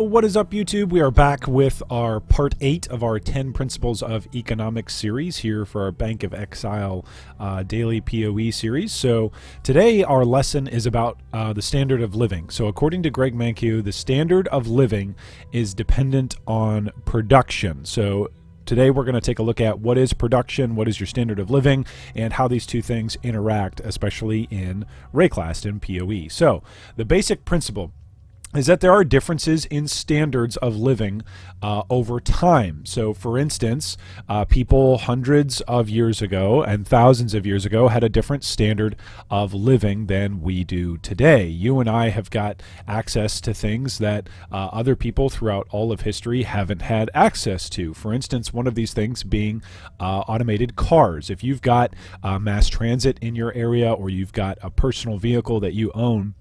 What is up, YouTube? We are back with our part 8 of our 10 Principles of Economics series here for our Bank of Exile daily PoE series. So today our lesson is about the standard of living. So according to Greg Mankiw, the standard of living is dependent on production. So today we're going to take a look at what is production, what is your standard of living, and how these two things interact, especially in Rayclast and PoE. So the basic principle is that there are differences in standards of living over time. So for instance, people hundreds of years ago and thousands of years ago had a different standard of living than we do today. You and I have got access to things that other people throughout all of history haven't had access to. For instance, one of these things being automated cars. If you've got mass transit in your area, or you've got a personal vehicle that you own,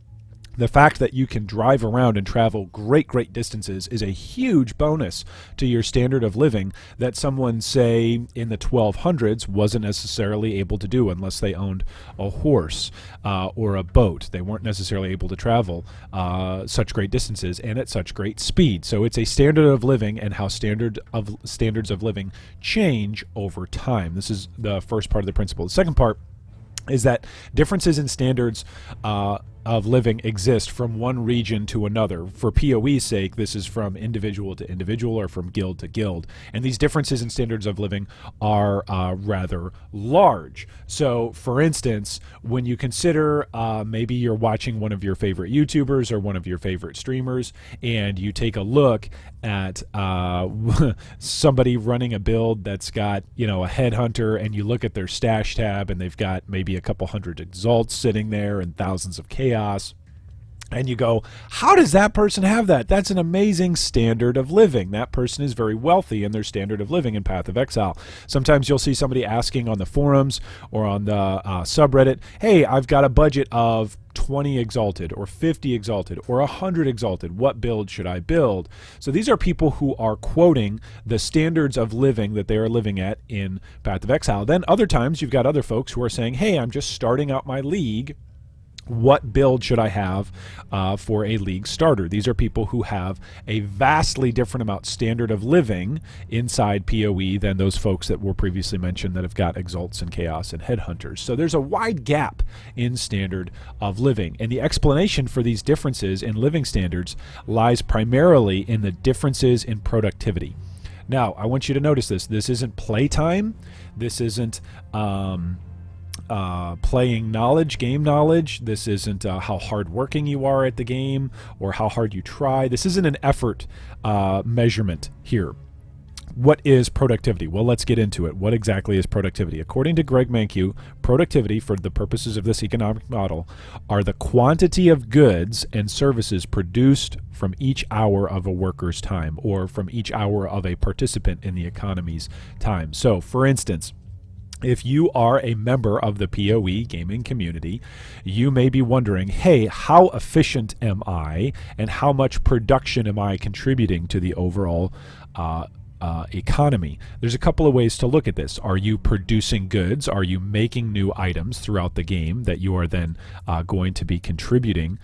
the fact that you can drive around and travel great distances is a huge bonus to your standard of living that someone, say, in the 1200s wasn't necessarily able to do unless they owned a horse or a boat. They weren't necessarily able to travel such great distances and at such great speed. So it's a standard of living and how standards of living change over time. This is the first part of the principle. The second part is that differences in standards of living exist from one region to another. For PoE's sake, this is from individual to individual or from guild to guild. And these differences in standards of living are rather large. So, for instance, when you consider maybe you're watching one of your favorite YouTubers or one of your favorite streamers, and you take a look at somebody running a build that's got, a headhunter, and you look at their stash tab and they've got maybe a couple hundred exalts sitting there and thousands of chaos, and you go, how does that person have that? That's an amazing standard of living. That person is very wealthy in their standard of living in Path of Exile. Sometimes you'll see somebody asking on the forums or on the subreddit, hey, I've got a budget of 20 exalted or 50 exalted or 100 exalted. What build should I build? So these are people who are quoting the standards of living that they are living at in Path of Exile. Then other times you've got other folks who are saying, hey, I'm just starting out my league. What build should I have for a league starter? These are people who have a vastly different amount standard of living inside PoE than those folks that were previously mentioned that have got exalts and chaos and headhunters. So there's a wide gap in standard of living. And the explanation for these differences in living standards lies primarily in the differences in productivity. Now, I want you to notice this. This isn't playtime. This isn't playing knowledge, game knowledge. This isn't how hardworking you are at the game or how hard you try. This isn't an effort measurement here. What is productivity? Well, let's get into it. What exactly is productivity? According to Greg Mankiw, productivity, for the purposes of this economic model, are the quantity of goods and services produced from each hour of a worker's time, or from each hour of a participant in the economy's time. So, for instance, if you are a member of the PoE gaming community, you may be wondering, hey, how efficient am I and how much production am I contributing to the overall economy? There's a couple of ways to look at this. Are you producing goods? Are you making new items throughout the game that you are then going to be contributing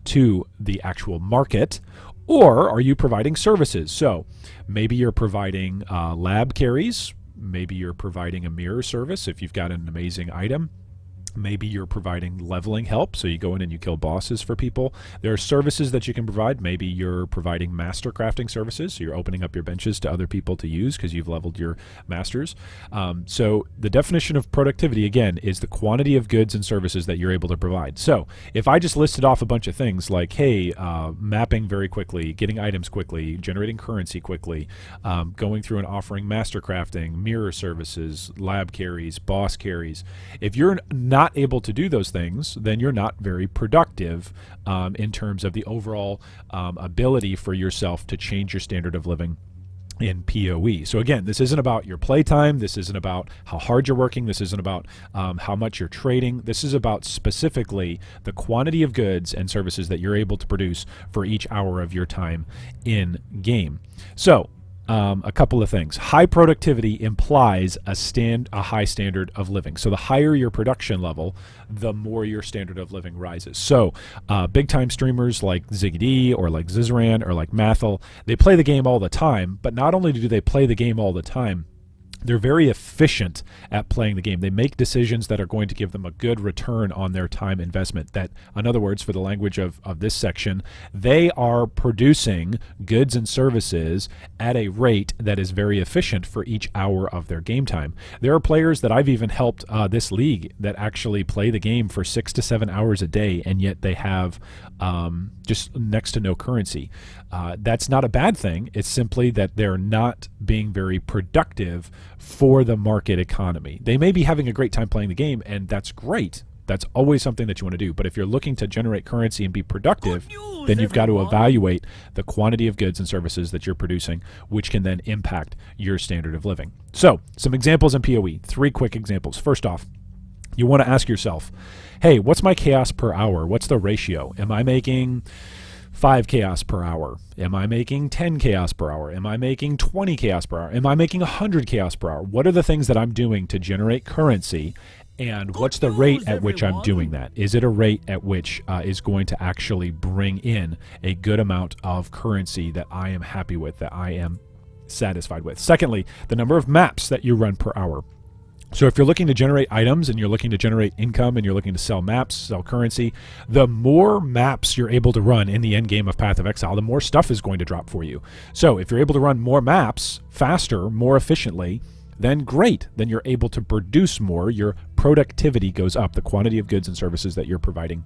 to the actual market? Or are you providing services? So maybe you're providing lab carries. Maybe you're providing a mirror service if you've got an amazing item. Maybe you're providing leveling help, so you go in and you kill bosses for people. There are services that you can provide. Maybe you're providing master crafting services, so you're opening up your benches to other people to use because you've leveled your masters. So the definition of productivity, again, is the quantity of goods and services that you're able to provide. So if I just listed off a bunch of things like, hey, mapping very quickly, getting items quickly, generating currency quickly, going through and offering master crafting, mirror services, lab carries, boss carries, if you're not able to do those things, then you're not very productive in terms of the overall ability for yourself to change your standard of living in PoE. So again, this isn't about your playtime. This isn't about how hard you're working. This isn't about how much you're trading. This is about specifically the quantity of goods and services that you're able to produce for each hour of your time in game. So a couple of things. High productivity implies a high standard of living. So the higher your production level, the more your standard of living rises. So big time streamers like ZiggyD or like Zizran or like Mathel, they play the game all the time, but not only do they play the game all the time, they're very efficient at playing the game. They make decisions that are going to give them a good return on their time investment. That, in other words, for the language of this section, they are producing goods and services at a rate that is very efficient for each hour of their game time. There are players that I've even helped this league that actually play the game for 6 to 7 hours a day, and yet they have just next to no currency. That's not a bad thing. It's simply that they're not being very productive for the market economy. They may be having a great time playing the game, and that's great. That's always something that you want to do. But if you're looking to generate currency and be productive, then you've got to evaluate the quantity of goods and services that you're producing, which can then impact your standard of living. So, some examples in PoE. 3 quick examples. First off, you want to ask yourself, hey, what's my chaos per hour? What's the ratio? Am I making 5 chaos per hour? Am I making 10 chaos per hour? Am I making 20 chaos per hour? Am I making 100 chaos per hour? What are the things that I'm doing to generate currency, and what's the rate at which I'm doing that? Is it a rate at which is going to actually bring in a good amount of currency that I am happy with, that I am satisfied with? Secondly, the number of maps that you run per hour. So if you're looking to generate items and you're looking to generate income and you're looking to sell maps, sell currency, the more maps you're able to run in the end game of Path of Exile, the more stuff is going to drop for you. So if you're able to run more maps faster, more efficiently, then great. Then you're able to produce more. Your productivity goes up. The quantity of goods and services that you're providing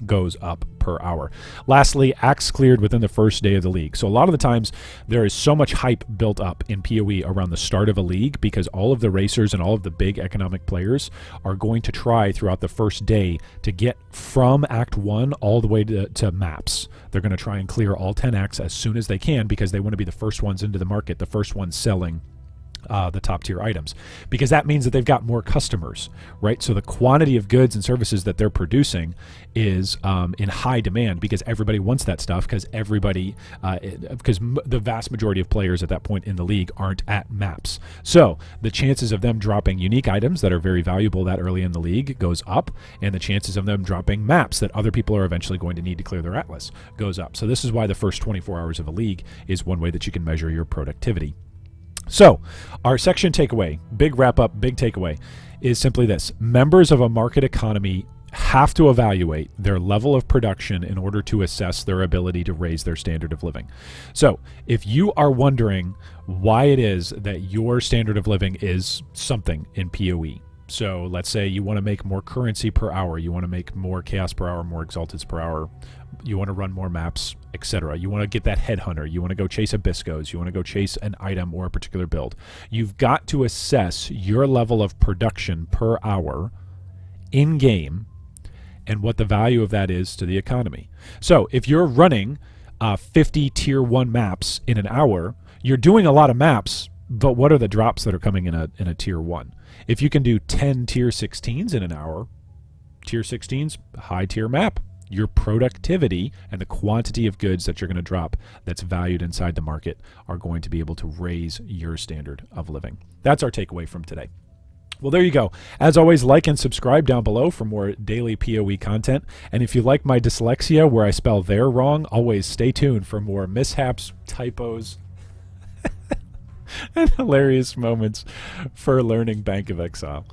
goes up per hour. Lastly, acts cleared within the first day of the league. So a lot of the times there is so much hype built up in PoE around the start of a league because all of the racers and all of the big economic players are going to try throughout the first day to get from Act 1 all the way to maps. They're going to try and clear all 10 acts as soon as they can because they want to be the first ones into the market, the first ones selling the top tier items, because that means that they've got more customers, right? So the quantity of goods and services that they're producing is in high demand because everybody wants that stuff, because the vast majority of players at that point in the league aren't at maps. So the chances of them dropping unique items that are very valuable that early in the league goes up, and the chances of them dropping maps that other people are eventually going to need to clear their atlas goes up. So this is why the first 24 hours of a league is one way that you can measure your productivity. So our section takeaway, big wrap up, big takeaway, is simply this. Members of a market economy have to evaluate their level of production in order to assess their ability to raise their standard of living. So if you are wondering why it is that your standard of living is something in PoE, so let's say you want to make more currency per hour, you want to make more chaos per hour, more exalteds per hour, you want to run more maps, etc. You want to get that headhunter, you want to go chase Abyssgos, you want to go chase an item or a particular build. You've got to assess your level of production per hour in game and what the value of that is to the economy. So if you're running 50 tier 1 maps in an hour, you're doing a lot of maps, but what are the drops that are coming in a tier 1? If you can do 10 tier 16s in an hour, tier 16s, high tier map. Your productivity and the quantity of goods that you're going to drop that's valued inside the market are going to be able to raise your standard of living. That's our takeaway from today. Well, there you go. As always, like and subscribe down below for more daily PoE content. And if you like my dyslexia where I spell there wrong, always stay tuned for more mishaps, typos, and hilarious moments for learning Bank of Exile.